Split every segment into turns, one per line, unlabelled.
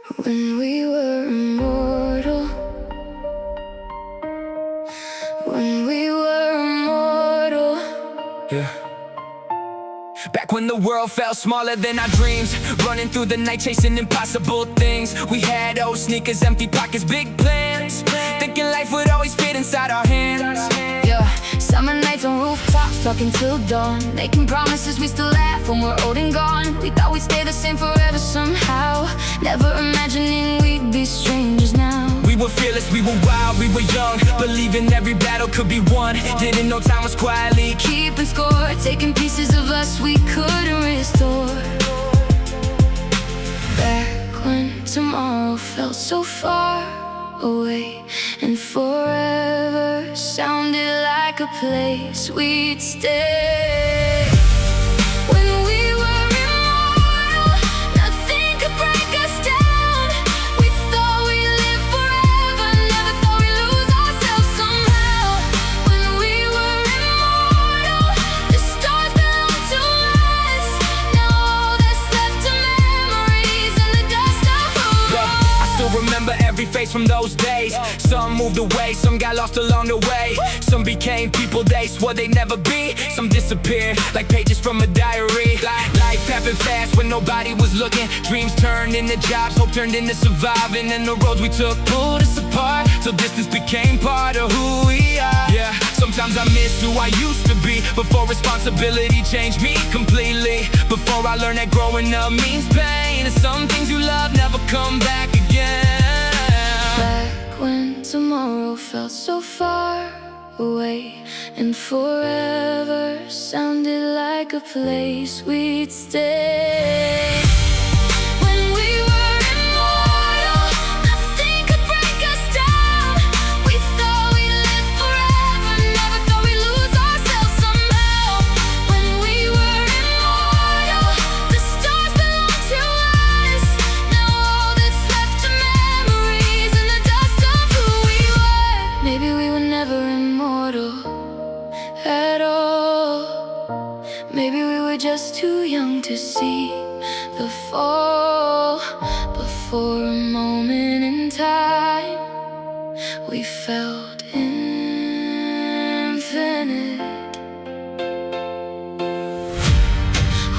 When we were immortal, when we were immortal.
Yeah. Back when the world felt smaller than our dreams, running through the night chasing impossible things. We had old sneakers, empty pockets, big plans, thinking life would always fit inside our hands.
Yeah, summer nights on rooftops, talking till dawn, making promises we still laugh when we're old and gone. We thought we'd stay the same forever somehow, never imagining we'd be strangers now.
We were fearless, we were wild, we were young, believing every battle could be won. Didn't know time was quietly
keeping score, taking pieces of us we couldn't restore. Back when tomorrow felt so far away, and forever sounded like a place we'd stay. When we were immortal, nothing could break us down. We thought we'd live forever, never thought we'd lose ourselves somehow. When we were immortal, the stars belong to us. Now all that's left are memories and the dust of who was.
I still remember every face from those days. Some moved away, some got lost along the way. Some became people they swore they'd never be. Some disappeared like pages from a diary. Life happened fast when nobody was looking. Dreams turned into jobs, hope turned into surviving. And the roads we took pulled us apart, till distance became part of who we are. Yeah, sometimes I miss who I used to be, before responsibility changed me completely. Before I learned that growing up means pain, and some things you love never come back again.
Back when tomorrow felt so far away, and forever sounded like a place we'd stay. When we were immortal, nothing could break us down. We thought we'd live forever, never thought we'd lose ourselves somehow. When we were immortal, the stars belong to us. Now all that's left are memories and the dust of who we were. Maybe we were never immortal at all. Maybe we were just too young to see the fall. But for a moment in time, we felt infinite.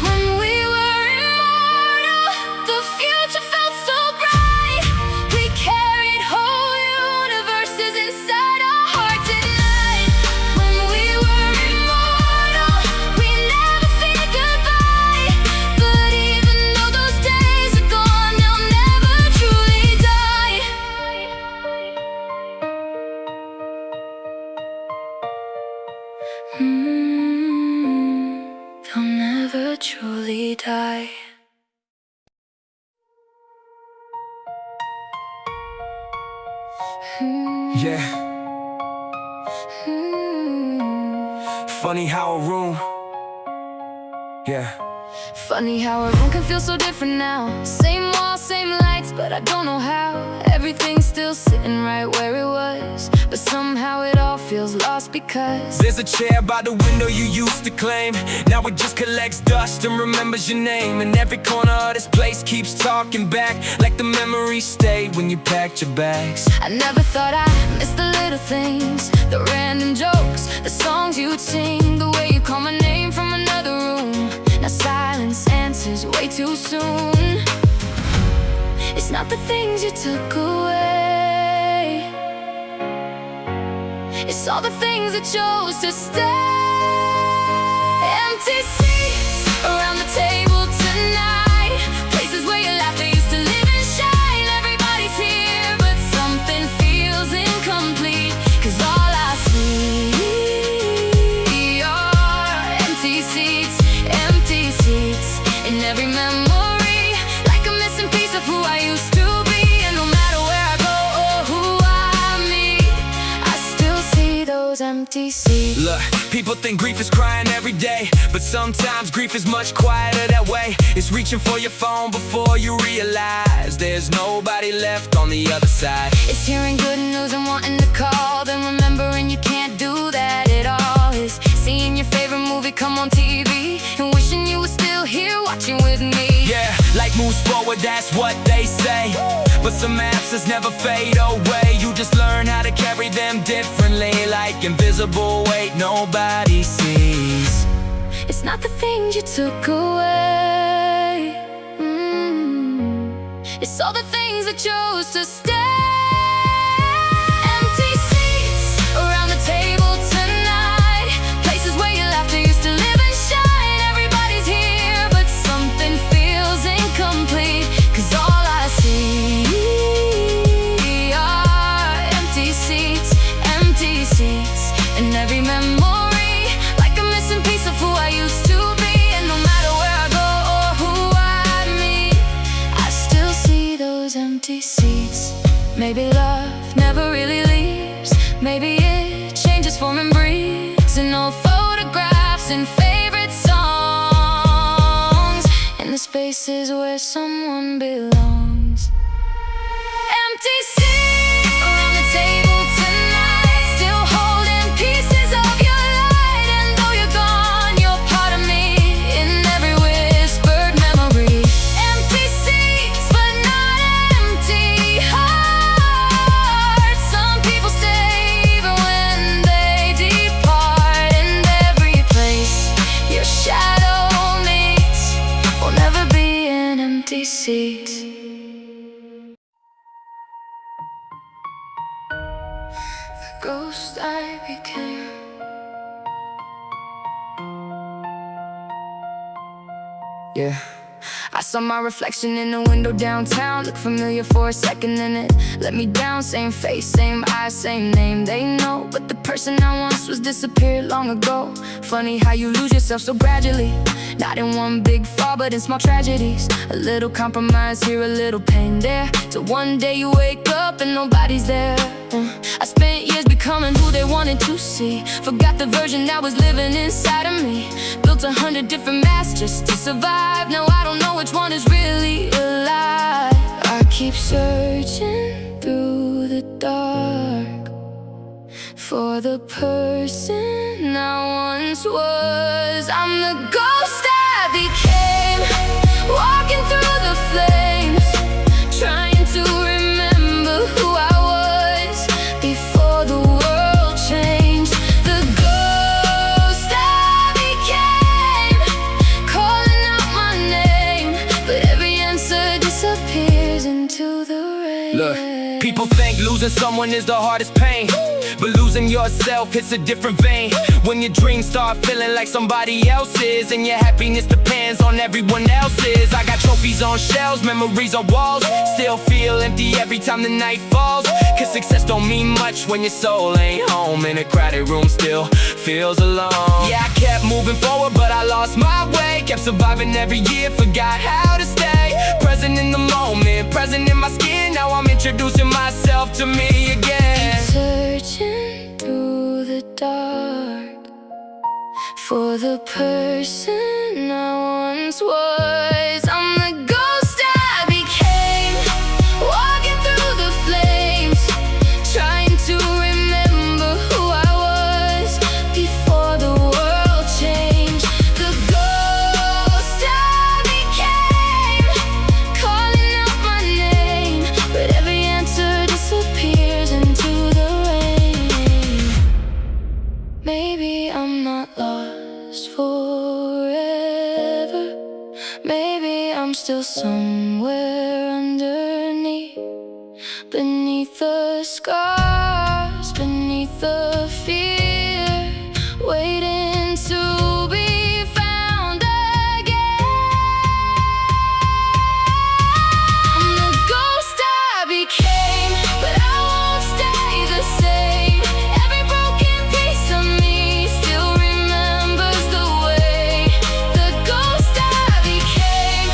When we were immortal, the future felt so bright. We carried whole universes inside our hearts at night. When we were immortal, we never said goodbye. But even though those days are gone, they'll never truly die. They'll never truly die.
Yeah. Funny how a room. Yeah.
Funny how a room can feel so different now. Same walls, same lights, but I don't know how. Everything's still sitting right where it was, but somehow it all feels lost because
There's a chair by the window you used to claim. Now it just collects dust and remembers your name. And every corner of this place keeps talking back, like the memories stayed when you packed your bags.
I never thought I'd miss the little things, the random jokes, the songs you'd sing, the way you call my name from another room. Now silence answers way too soon. It's not the things you took away, it's all the things that chose to stay. Empty seats around the table tonight, places where your laughter used to live and shine. Everybody's here, but something feels incomplete, 'cause all I see are empty seats in every memory, like a missing piece of who I used to be. And no matter where I go or who I meet, I still see those empty seats.
Look, people think grief is crying every day, but sometimes grief is much quieter that way. It's reaching for your phone before you realize there's nobody left on the other side.
It's hearing good news and wanting to call, then remembering you can't do that at all. It's seeing your favorite movie come on TV and wishing you were still here watching with me.
Yeah, life moves forward or that's what they say. But some absences never fade away. You just learn how to carry them differently, like invisible weight nobody sees.
It's not the things you took away, it's all the things that chose to stay. Empty seats around the table tonight, places where your laughter used to live and shine. Everybody's here, but something feels incomplete, 'cause all I see are empty seats, and every memory like a missing piece of who I used to be. And no matter where I go or who I meet, I still see those empty seats. Maybe love never really leaves, maybe it changes form and breathes in old photographs and favorite songs, in the spaces where someone belongs. Empty seats around the table tonight, still holding pieces of your light. And though you're gone, you're part of me in every whispered memory. Empty seats, but not empty hearts. Some people stay even when they depart. And every place your shadow meets will never be an empty seat. The ghost I became. Yeah, I saw my reflection in the window downtown. Looked familiar for a second, then it let me down. Same face, same eyes, same name they know, but the person I once was disappeared long ago. Funny how you lose yourself so gradually, not in one big fall, but in small tragedies. A little compromise here, a little pain there, till one day you wake up and nobody's there. I spent years becoming who they wanted to see, forgot the version that was living inside of me. Built 100 different masks just to survive. Now I don't know which one is really alive. I keep searching through the dark for the person I once was. I'm the ghost I became, walking through the flames, trying to remember who I was before the world changed. The ghost I became, calling out my name, but every answer disappears into the rain.
Look, people think losing someone is the hardest pain, but losing yourself hits a different vein. When your dreams start feeling like somebody else's, and your happiness depends on everyone else's. I got trophies on shelves, memories on walls, still feel empty every time the night falls. 'Cause success don't mean much when your soul ain't home, and a crowded room still feels alone. Yeah, I kept moving forward, but I lost my way. Kept surviving every year, forgot how to stay present in the moment, present in my skin. Now I'm introducing myself to me again.
Searching through the dark for the person I once was. I'm the ghost I became, walking through the flames, trying to remember who I was before the world changed. The ghost I became, calling out my name, but every answer disappears into the rain. Maybe I'm not lost forever, maybe I'm still somewhere underneath, beneath the scars, beneath the fear, waiting to be found again. I'm the ghost I became, but I won't stay the same. Every broken piece of me still remembers the way. The ghost I became,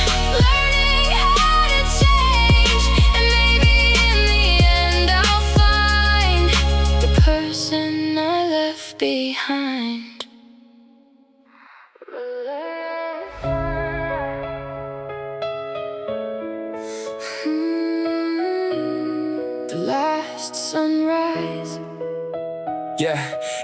learning how to change, and maybe in the end I'll find the person I left behind. The last sunrise,
Yeah,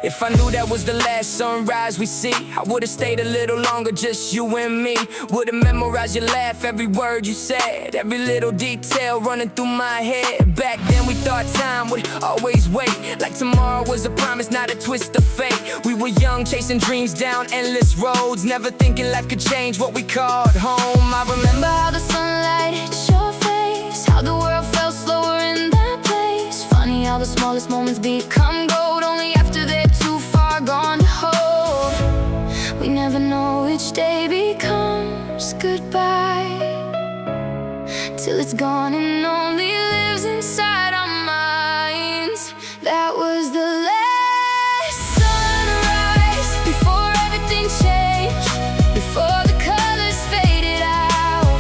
if I knew that was the last sunrise we see, I would've stayed a little longer, just you and me. Would've memorized your laugh, every word you said, every little detail running through my head. Back then we thought time would always wait, like tomorrow was a promise, not a twist of fate. We were young, chasing dreams down endless roads, never thinking life could change what we called home. I remember how the sunlight hit your face, how the world felt slower in that place. Funny how the smallest moments become gold, only after they're too far gone to hold. We never know which day becomes goodbye, till it's gone and only lives inside our minds. That was the last sunrise, before everything changed, before the colors faded out,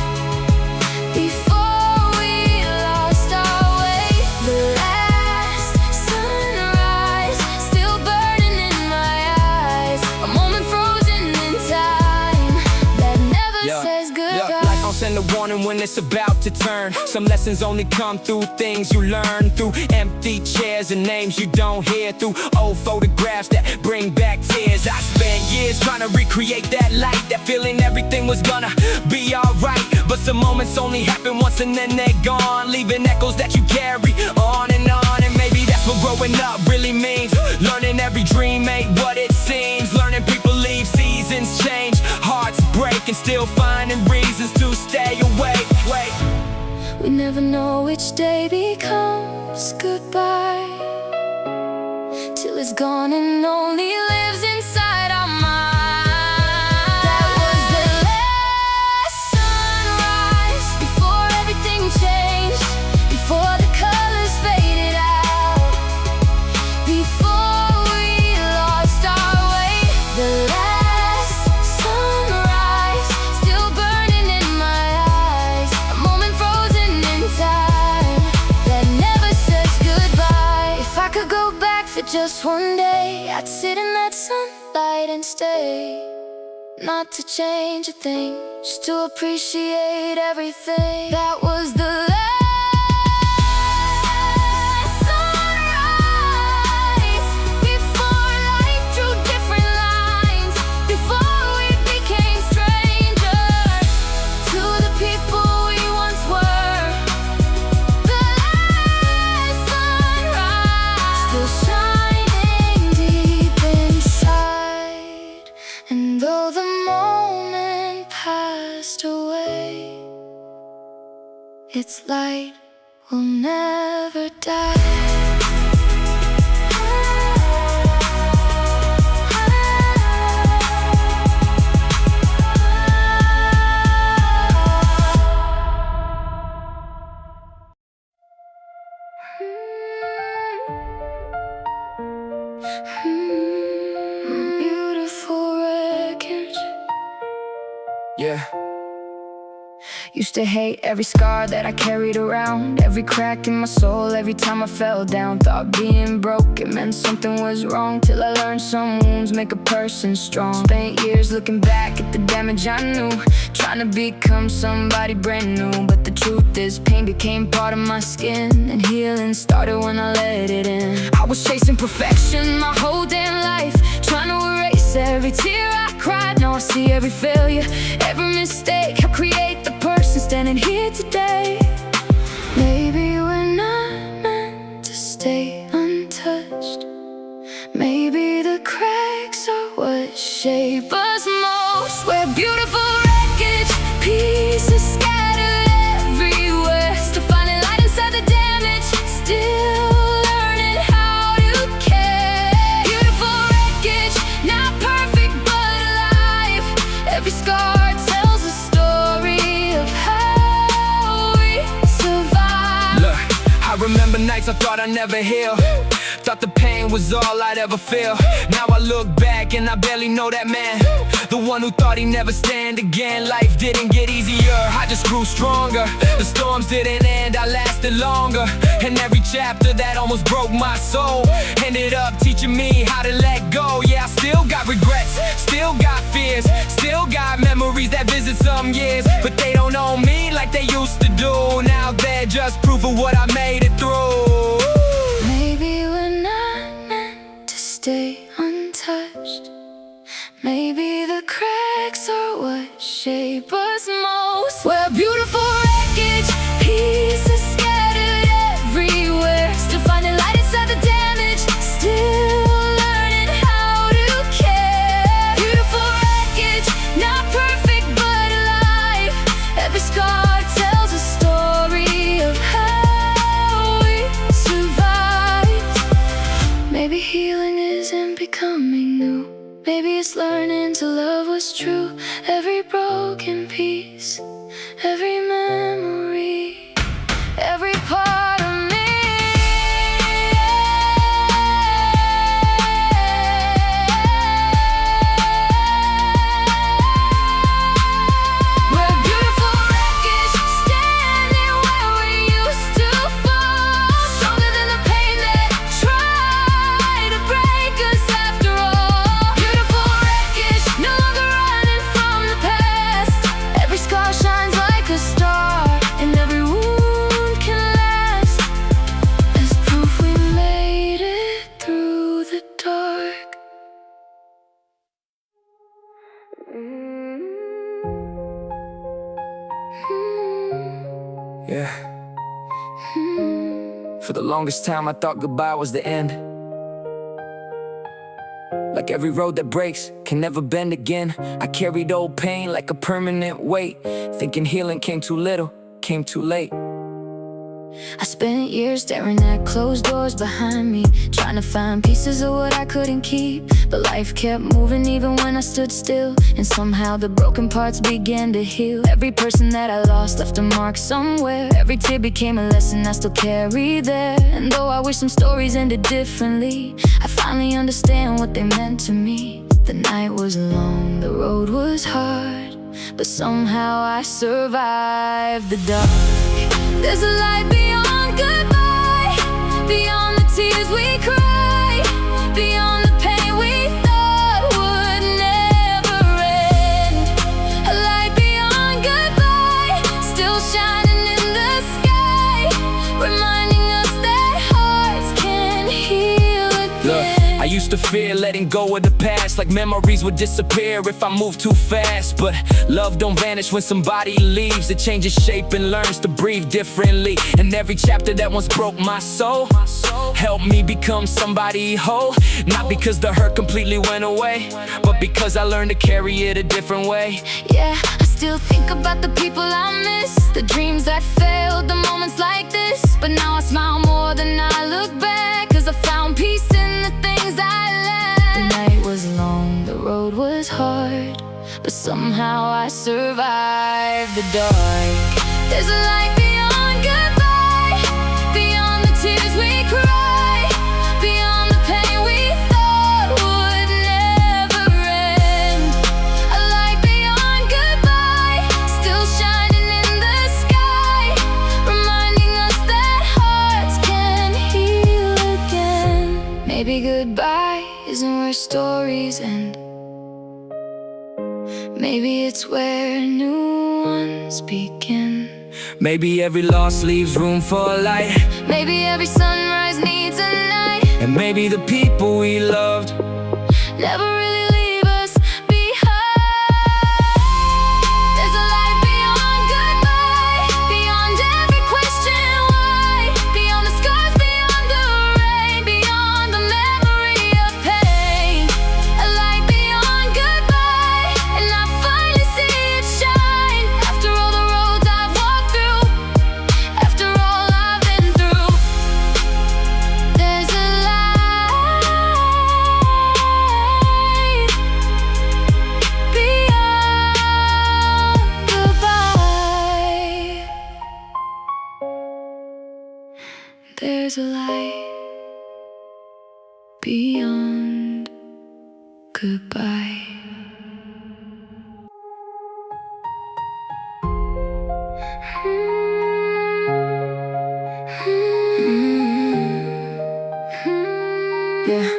before we lost our way. The last sunrise, still burning in my eyes, a moment frozen in time that never says goodbye. Life don't send a warning when it's about to turn. Some lessons only come through things you learn, through empty chairs and names you don't hear, through old photographs that bring back tears. I spent years trying to recreate that light, that feeling everything was gonna be alright. But some moments only happen once and then they're gone, leaving echoes that you carry on. And maybe that's what growing up really means. Learning every dream ain't what it seems. Learning people leave, seasons change, hearts break, and still finding reasons to stay awake. Wait.
We never know which day becomes goodbye, till it's gone and only lives inside our minds. That was the last sunrise, before everything changed, before the colors faded out, before we lost our way. The last sunrise, still burning in my eyes, a moment frozen in time that never says goodbye. If I could go back for just one day, I'd sit in that sunlight and stay, not to change a thing, just to appreciate everything. That was the last sunrise, before life drew different lines, before we became strangers to the people we once were. The last sunrise, still shining deep inside, and though the moment passed away, its light will never die. Beautiful wreckage.
Yeah.
Used to hate every scar that I carried around, every crack in my soul, every time I fell down. Thought being broke, it meant something was wrong, till I learned some wounds make a person strong. Spent years looking back at the damage I knew, trying to become somebody brand new. But the truth is, pain became part of my skin, and healing started when I let it in. I was chasing perfection my whole damn life, trying to erase every tear I cried. Now I see every failure, every mistake, help create the person standing here today. Maybe we're not meant to stay untouched. Maybe the cracks are what shape us most. We're beautiful wreckage, pieces scattered everywhere, still finding light inside the damage, still learning how to care. Beautiful wreckage, not perfect but alive. Every scar tells a story of how we survived.
Look, I remember nights I thought I'd never heal, thought the pain was all I'd ever feel. Now I look back and I barely know that man, the one who thought he'd never stand again. Life didn't get easier, I just grew stronger. The storms didn't end, I lasted longer. And every chapter that almost broke my soul ended up teaching me how to let go. Yeah, I still got regrets, still got fears, still got memories that visit some years, but they don't own me like they used to do. Now they're just proof of what I made it through.
Maybe we're not meant to forget what shape us most. We're beautiful wreckage, pieces scattered everywhere. Still finding light inside the damage, still learning how to care. Beautiful wreckage, not perfect but alive. Every scar tells a story of how we survived. Maybe healing isn't becoming new. Maybe it's learning to love what's true. Every broken piece, every memory, every part of me. We're beautiful wreckage, standing where we used to fall. Stronger than the pain that tried to break us after all. Beautiful wreckage, no longer running from the past. Every scar shines like a star, and every wound can last as proof we made it through the dark.
Yeah. For the longest time I thought goodbye was the end. Like every road that breaks can never bend again. I carried old pain like a permanent weight, thinking healing came too little, came too late.
I spent years staring at closed doors behind me, trying to find pieces of what I couldn't keep. But life kept moving even when I stood still, and somehow the broken parts began to heal. Every person that I lost left a mark somewhere. Every tear became a lesson I still carry there. And though I wish some stories ended differently, I finally understand what they meant to me. The night was long, the road was hard, but somehow I survived the dark. There's a light beyond goodbye, beyond the tears we cry, beyond the pain we thought would never end. A light beyond goodbye, still shining in the sky, reminding us that hearts can heal again.
Look, I used to fear letting go of the past, like memories would disappear if I moved too fast. But love don't vanish when somebody leaves. It changes shape and learns to breathe differently. And every chapter that once broke my soul helped me become somebody whole. Not because the hurt completely went away, but because I learned to carry it a different way.
Yeah, I still think about the people I miss, the dreams that failed, the moments like this. But now I smile more than I look back, 'cause I found peace in the things I lacked. The night was long, the road was hard, but somehow I survived the dark. There's a light beyond goodbye, beyond the tears we cry, beyond the pain we thought would never end. A light beyond goodbye, still shining in the sky, reminding us that hearts can heal again. Maybe goodbye isn't where stories end. Maybe it's where new ones begin.
Maybe every loss leaves room for a light.
Maybe every sunrise needs a night.
And maybe the people we loved
never really leave us behind. There's a light beyond goodbye, beyond every question why, beyond the scars, beyond the rain, beyond the memory of pain. A light beyond goodbye, and I finally see it shine. After all the roads I've walked through, after all I've been through, there's a light beyond goodbye. There's a light beyond goodbye. Yeah.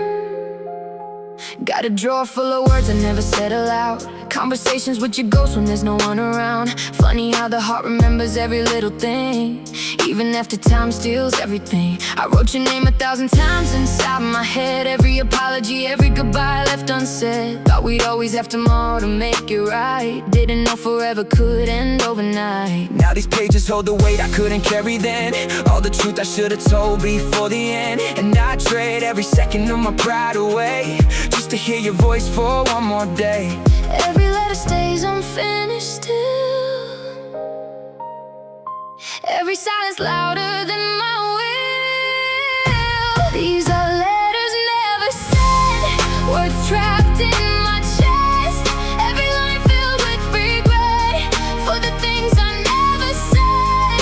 Got a drawer full of words I never said aloud. Conversations with your ghost when there's no one around. Funny how the heart remembers every little thing, even after time steals everything. I wrote your name 1,000 times inside my head. Every apology, every goodbye left unsaid. Thought we'd always have tomorrow to make it right. Didn't know forever could end overnight.
Now these pages hold the weight I couldn't carry then. All the truth I should've told before the end. And I trade every second of my pride away just to hear your voice for one more day.
Every letter stays unfinished still. Every silence louder than my will. These are letters never said, words trapped in my chest. Every line filled with regret for the things I never said.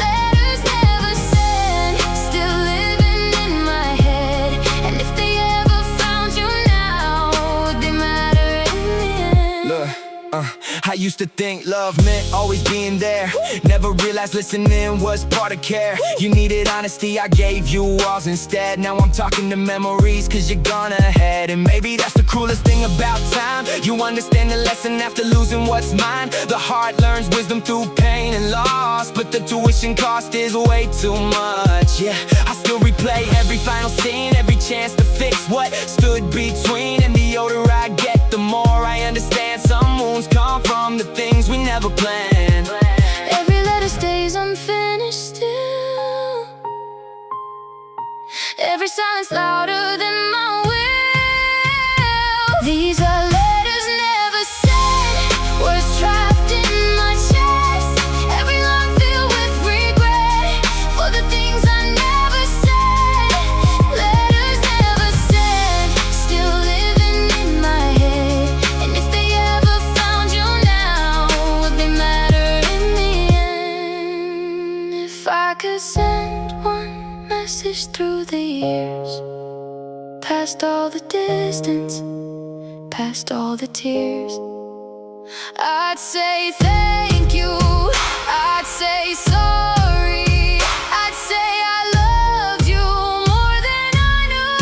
Letters never sent, still living in my head. And if they ever found you now, would they matter in the end?
Look, I used to think love meant always being there. Never realized listening was part of care. You needed honesty, I gave you walls instead. Now I'm talking to memories cause you're gone ahead. And maybe that's the cruelest thing about time. You understand the lesson after losing what's mine. The heart learns wisdom through pain and loss, but the tuition cost is way too much. Yeah, I still replay every final scene, every chance to fix what stood between. And the older I get, the more I understand some wounds come from the things we never planned.
Every letter stays unfinished still. Every silence louder than my will. These are letters never said, words trapped in my chest. Every line filled with regret for the things I never said. Letters never sent, still living in my head. And if they ever found you now, would they matter in the end? If I could send one message through the years, past all the distance, past all the tears, I'd say thank you, I'd say sorry, I'd say I love you more than I knew.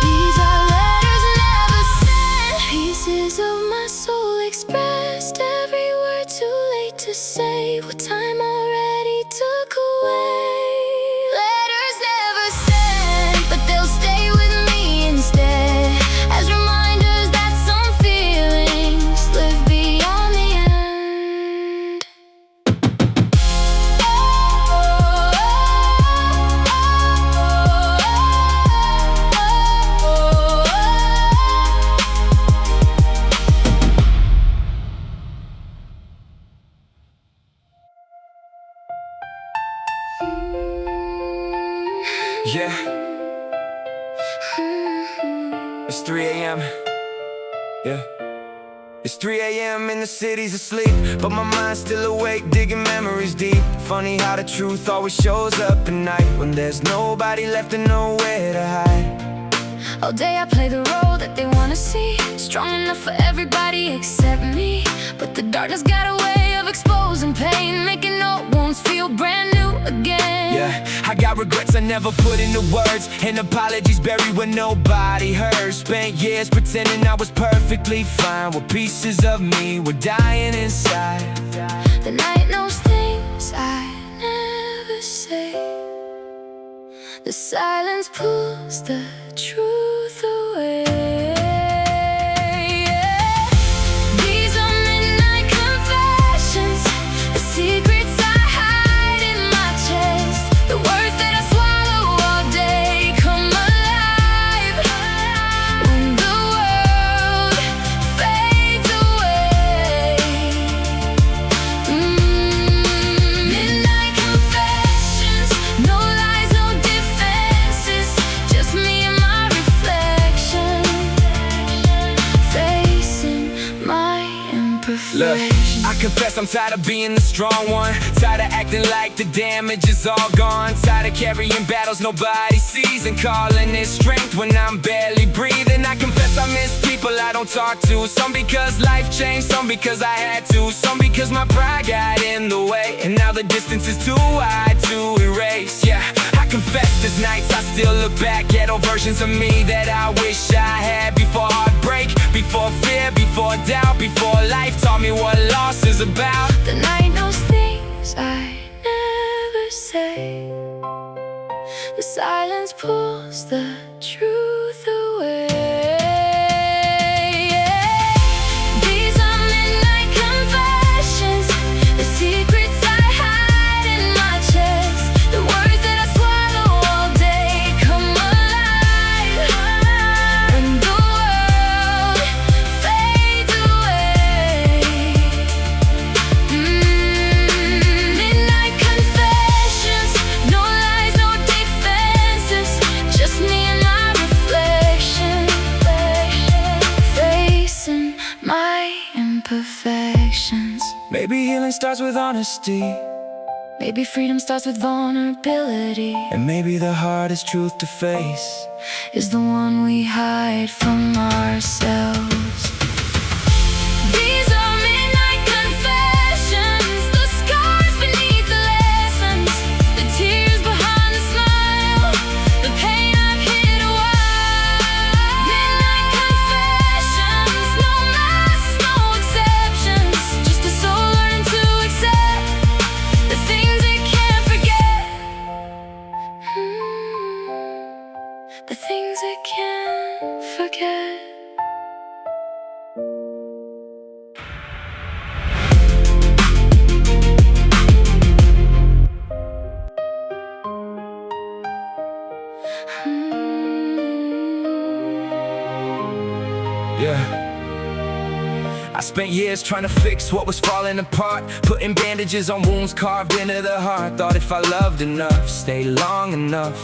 These are letters never sent, pieces of my soul expressed. Every word too late to say, what time already took away. Letters never sent, but they'll stay with me instead, as reminders that some feelings live beyond the end.
Yeah, it's 3 a.m. Yeah, it's 3 a.m. and the city's asleep, but my mind's still awake, digging memories deep. Funny how the truth always shows up at night, when there's nobody left and nowhere to hide.
All day I play the role that they wanna see, strong enough for everybody except me. But the darkness got a way of exposing pain, making old wounds feel brand new again.
Yeah, I got regrets I never put into words, and apologies buried where nobody heard. Spent years pretending I was perfectly fine, while pieces of me were dying inside.
The night knows things I never say. The silence pulls the truth away. These are midnight confessions, the secrets I hide in my chest. The words that I swallow all day come alive when the world fades away. Midnight confessions, no lies, no defenses, just me and my reflection, facing my imperfections.
Look, I confess I'm tired of being the strong one, tired of acting like the damage is all gone, tired of carrying battles nobody sees, and calling it strength when I'm barely breathing. I confess I miss people I don't talk to, some because life changed, some because I had to, some because my pride got in the way, and now the distance is too wide to erase. Yeah, I confess there's nights I still look back at old versions of me that I wish I had, before heartbreak, before fear, before before doubt, before life taught me what loss is about.
The night knows things I never say. The silence pulls the truth away. These are midnight confessions, the secrets I hide in my chest. The words that I swallow all day come alive, and the world fades away. Midnight confessions, no lies, no defenses, just me and my reflection, facing my imperfections.
Maybe healing starts with honesty,
Maybe freedom starts with vulnerability,
and maybe the hardest truth to face
is the one we hide from ourselves. These are midnight confessions, the scars beneath the lessons, the tears behind the smile, the pain I've hid a while. Midnight confessions, no masks, no exceptions, just a soul learning to accept the things it can't forget. The things it can't forget.
Yeah. I spent years trying to fix what was falling apart, putting bandages on wounds carved into the heart. Thought if I loved enough, stayed long enough,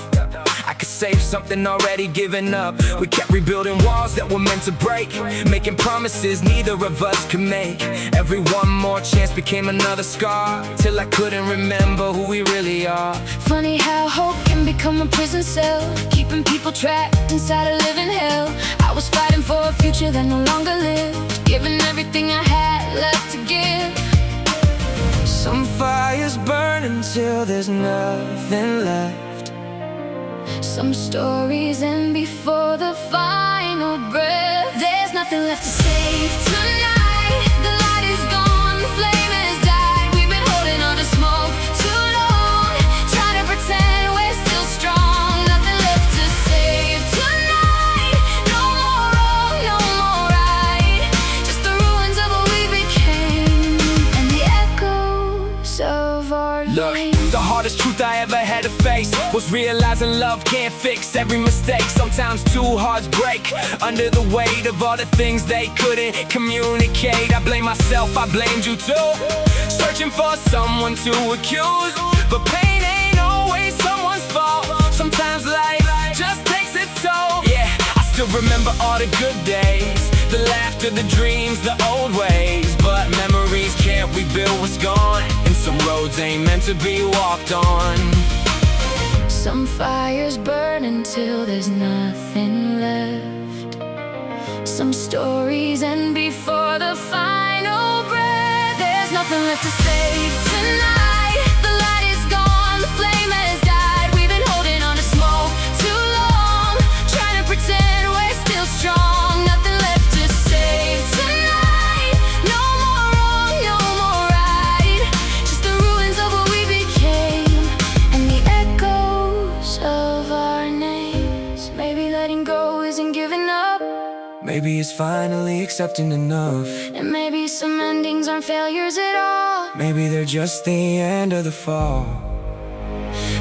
I could save something already given up. We kept rebuilding walls that were meant to break, making promises neither of us could make. Every one more chance became another scar, till I couldn't remember who we really are.
Funny how hope can become a prison cell, keeping people trapped inside a living hell. I was fighting for a future that no longer lived, giving everything I had left to give.
Some fires burn until there's nothing left.
Some stories end before the final breath. There's nothing left to save tonight. The light is gone, the flame has died. We've been holding on to smoke too long, trying to pretend we're still strong. Nothing left to save tonight. No more wrong, no more right, just the ruins of what we became, and the echoes of our
Look, the hardest truth I ever had to face was realizing love can't fix every mistake. Sometimes two hearts break under the weight of all the things they couldn't communicate. I blame myself, I blamed you too, searching for someone to accuse. But pain ain't always someone's fault. Sometimes life just takes its toll. Yeah, I still remember all the good days, the laughter, the dreams, the old ways. But memories can't rebuild what's gone, and some roads ain't meant to be walked on.
Some fires burn until there's nothing left. Some stories end before the final breath. There's nothing left to save tonight. The light is gone, the flame has died. We've been holding on to smoke too long, trying to pretend we're still strong. Nothing left to save tonight. No more wrong, no more right, just the ruins of what we became, and the echoes of our names. Maybe letting go isn't giving up,
Maybe it's finally accepting enough.
and maybe some endings aren't failures at all.
Maybe they're just the end of the fall.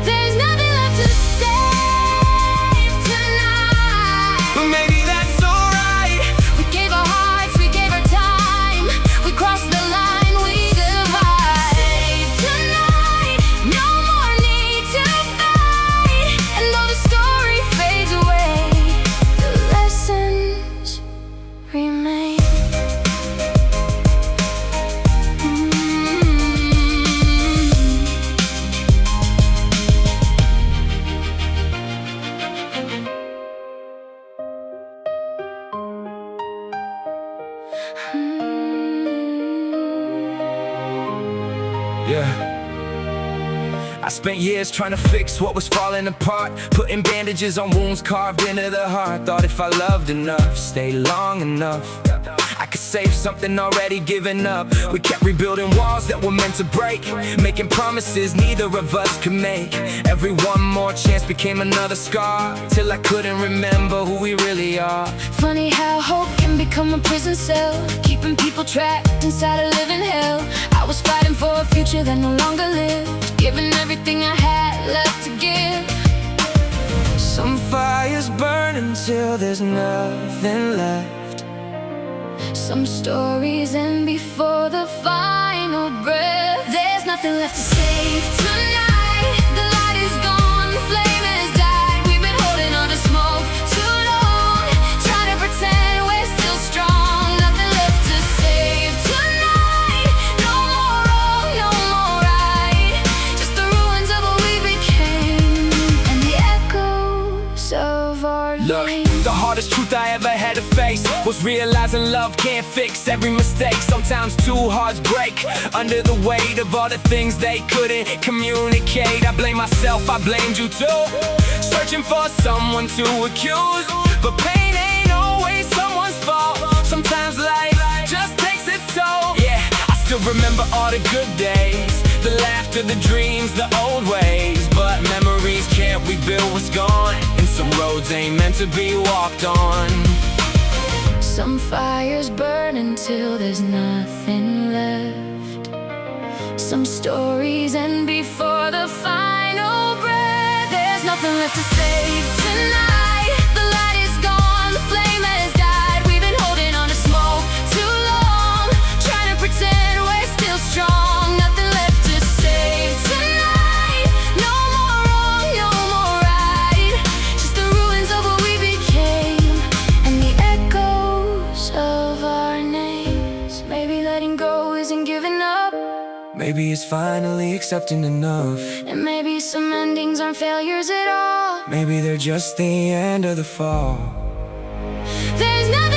There's nothing left to save tonight.
But maybe that's alright.
We gave our hearts, we gave our time, we crossed the line, we survived. Save tonight, no more need to fight. And though the story fades away, the lessons remain.
Yeah. I spent years trying to fix what was falling apart, putting bandages on wounds carved into the heart. Thought if I loved enough, stayed long enough, I could save something already given up. We kept rebuilding walls that were meant to break, making promises neither of us could make. Every one more chance became another scar, till I couldn't remember who we really are.
Funny how hope can become a prison cell, keeping people trapped inside a living hell. I was fighting for a future that no longer lived, giving everything I had left to give.
Some fires burn until there's nothing left.
Some stories end before the final breath. There's nothing left to save tonight. The light is gone, the flame has died. We've been holding on to smoke too long, trying to pretend we're still strong. Nothing left to save tonight. No more wrong, no more right, just the ruins of what we became, and the echoes of our
Look, the hardest truth I ever had to face was realizing love can't fix every mistake. Sometimes two hearts break under the weight of all the things they couldn't communicate. I blame myself, I blamed you too, searching for someone to accuse. But pain ain't always someone's fault. Sometimes life just takes its toll. Yeah, I still remember all the good days, the laughter, the dreams, the old ways. But memories can't rebuild what's gone, and some roads ain't meant to be walked on.
Some fires burn until there's nothing left. Some stories end before the final breath. There's nothing left to save tonight. The light is gone, the flame has died. We've been holding on to smoke too long, trying to pretend we're still strong. Nothing left to save tonight. No more wrong, no more right, just the ruins of what we became, and the echoes of our names. Maybe letting go isn't giving up,
Maybe it's finally accepting enough,
and maybe some endings aren't failures at all.
maybe they're just the end of the fall.
There's nothing